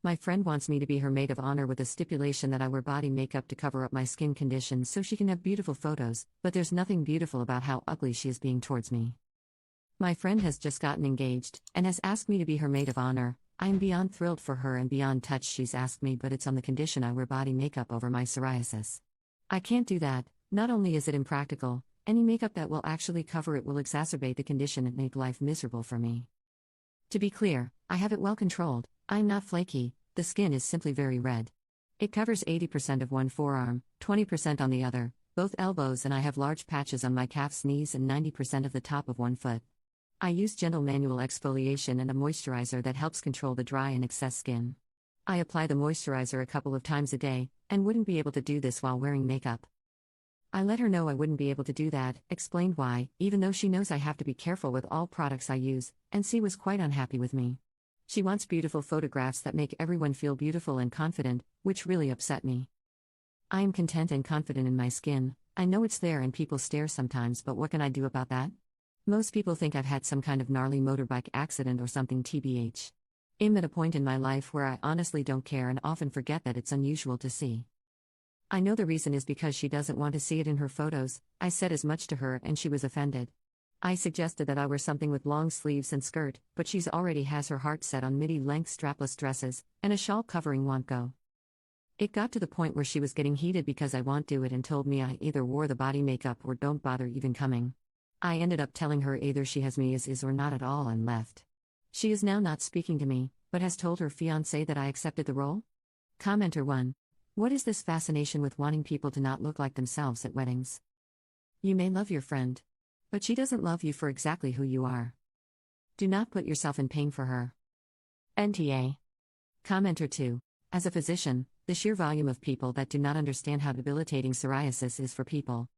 My friend wants me to be her maid of honor with a stipulation that I wear body makeup to cover up my skin condition so she can have beautiful photos, but there's nothing beautiful about how ugly she is being towards me. My friend has just gotten engaged, and has asked me to be her maid of honor. I am beyond thrilled for her and beyond touched she's asked me, but it's on the condition I wear body makeup over my psoriasis. I can't do that. Not only is it impractical, any makeup that will actually cover it will exacerbate the condition and make life miserable for me. To be clear, I have it well controlled. I'm not flaky, the skin is simply very red. It covers 80% of one forearm, 20% on the other, both elbows, and I have large patches on my calves, knees, and 90% of the top of one foot. I use gentle manual exfoliation and a moisturizer that helps control the dry and excess skin. I apply the moisturizer a couple of times a day, and wouldn't be able to do this while wearing makeup. I let her know I wouldn't be able to do that, explained why, even though she knows I have to be careful with all products I use, and she was quite unhappy with me. She wants beautiful photographs that make everyone feel beautiful and confident, which really upset me. I am content and confident in my skin. I know it's there and people stare sometimes, but what can I do about that? Most people think I've had some kind of gnarly motorbike accident or something, tbh. I'm at a point in my life where I honestly don't care and often forget that it's unusual to see. I know the reason is because she doesn't want to see it in her photos. I said as much to her and she was offended. I suggested that I wear something with long sleeves and skirt, but she's already has her heart set on midi-length strapless dresses, and a shawl covering won't go. It got to the point where she was getting heated because I won't do it and told me I either wore the body makeup or don't bother even coming. I ended up telling her either she has me as is or not at all and left. She is now not speaking to me, but has told her fiancé that I accepted the role? Commenter 1. What is this fascination with wanting people to not look like themselves at weddings? You may love your friend, but she doesn't love you for exactly who you are. Do not put yourself in pain for her. NTA. Commenter 2. As a physician, the sheer volume of people that do not understand how debilitating psoriasis is for people.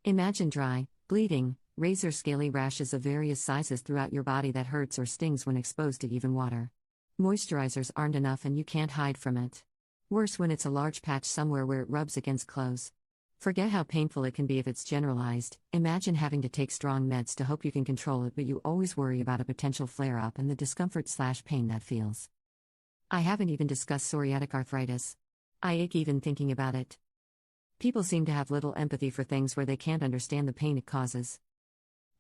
Imagine dry, bleeding, razor scaly rashes of various sizes throughout your body that hurts or stings when exposed to even water. Moisturizers aren't enough and you can't hide from it. Worse when it's a large patch somewhere where it rubs against clothes. Forget how painful it can be if it's generalized. Imagine having to take strong meds to hope you can control it, but you always worry about a potential flare-up and the discomfort/pain that feels. I haven't even discussed psoriatic arthritis. I ache even thinking about it. People seem to have little empathy for things where they can't understand the pain it causes.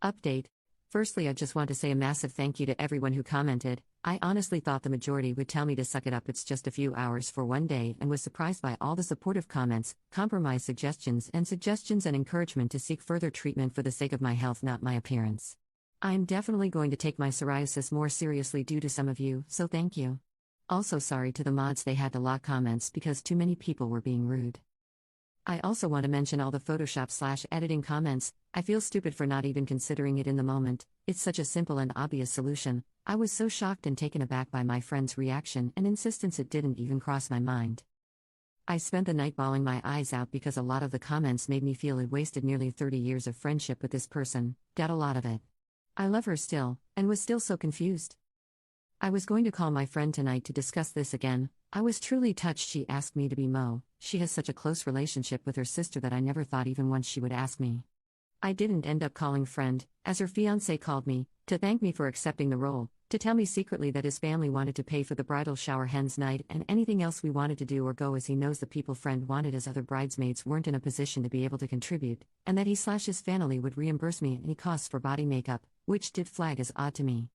Update. Firstly, I just want to say a massive thank you to everyone who commented. I honestly thought the majority would tell me to suck it up, it's just a few hours for one day, and was surprised by all the supportive comments, compromise suggestions and encouragement to seek further treatment for the sake of my health, not my appearance. I am definitely going to take my psoriasis more seriously due to some of you, so thank you. Also sorry to the mods, they had to lock comments because too many people were being rude. I also want to mention all the Photoshop/editing comments. I feel stupid for not even considering it in the moment. It's such a simple and obvious solution. I was so shocked and taken aback by my friend's reaction and insistence it didn't even cross my mind. I spent the night bawling my eyes out because a lot of the comments made me feel I'd wasted nearly 30 years of friendship with this person. Got a lot of it. I love her still, and was still so confused. I was going to call my friend tonight to discuss this again. I was truly touched she asked me to be Mo. She has such a close relationship with her sister that I never thought even once she would ask me. I didn't end up calling friend, as her fiancé called me, to thank me for accepting the role, to tell me secretly that his family wanted to pay for the bridal shower hens night and anything else we wanted to do or go, as he knows the people friend wanted as other bridesmaids weren't in a position to be able to contribute, and that he/his family would reimburse me any costs for body makeup, which did flag as odd to me.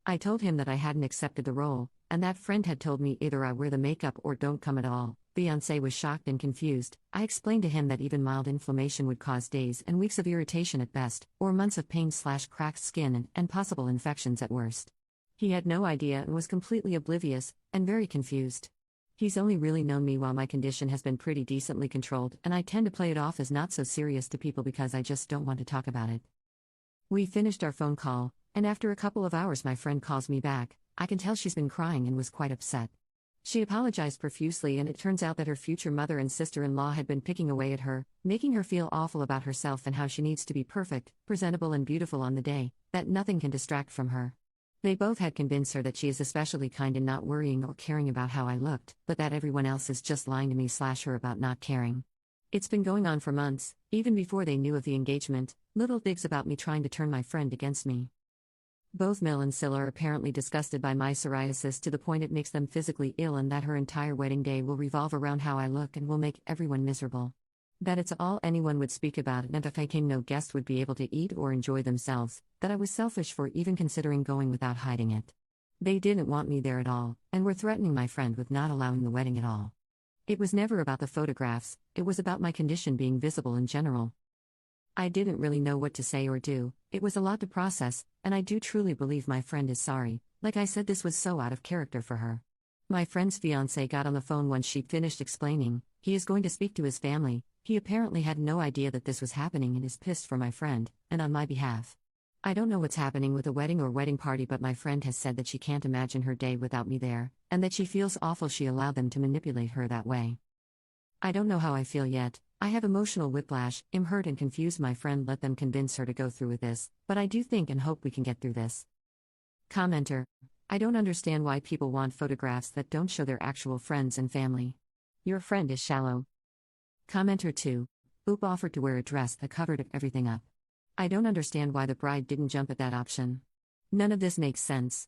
I told him that I hadn't accepted the role, and that friend had told me either I wear the makeup or don't come at all. Fiancé was shocked and confused. I explained to him that even mild inflammation would cause days and weeks of irritation at best, or months of pain/cracked skin and possible infections at worst. He had no idea and was completely oblivious, and very confused. He's only really known me while my condition has been pretty decently controlled, and I tend to play it off as not so serious to people because I just don't want to talk about it. We finished our phone call, and after a couple of hours my friend calls me back. I can tell she's been crying and was quite upset. She apologized profusely, and it turns out that her future mother and sister-in-law had been picking away at her, making her feel awful about herself and how she needs to be perfect, presentable and beautiful on the day, that nothing can distract from her. They both had convinced her that she is especially kind in not worrying or caring about how I looked, but that everyone else is just lying to me/her about not caring. It's been going on for months, even before they knew of the engagement, little digs about me trying to turn my friend against me. Both Mel and Sil are apparently disgusted by my psoriasis to the point it makes them physically ill, and that her entire wedding day will revolve around how I look and will make everyone miserable. That it's all anyone would speak about, and if I came, no guest would be able to eat or enjoy themselves, that I was selfish for even considering going without hiding it. They didn't want me there at all, and were threatening my friend with not allowing the wedding at all. It was never about the photographs, it was about my condition being visible in general. I didn't really know what to say or do, it was a lot to process, and I do truly believe my friend is sorry. Like I said, this was so out of character for her. My friend's fiancé got on the phone once she finished explaining, he is going to speak to his family. He apparently had no idea that this was happening and is pissed for my friend, and on my behalf. I don't know what's happening with the wedding or wedding party, but my friend has said that she can't imagine her day without me there, and that she feels awful she allowed them to manipulate her that way. I don't know how I feel yet. I have emotional whiplash, am hurt and confused. My friend let them convince her to go through with this, but I do think and hope we can get through this. Commenter: I don't understand why people want photographs that don't show their actual friends and family. Your friend is shallow. Commenter 2: Oop offered to wear a dress that covered everything up. I don't understand why the bride didn't jump at that option. None of this makes sense.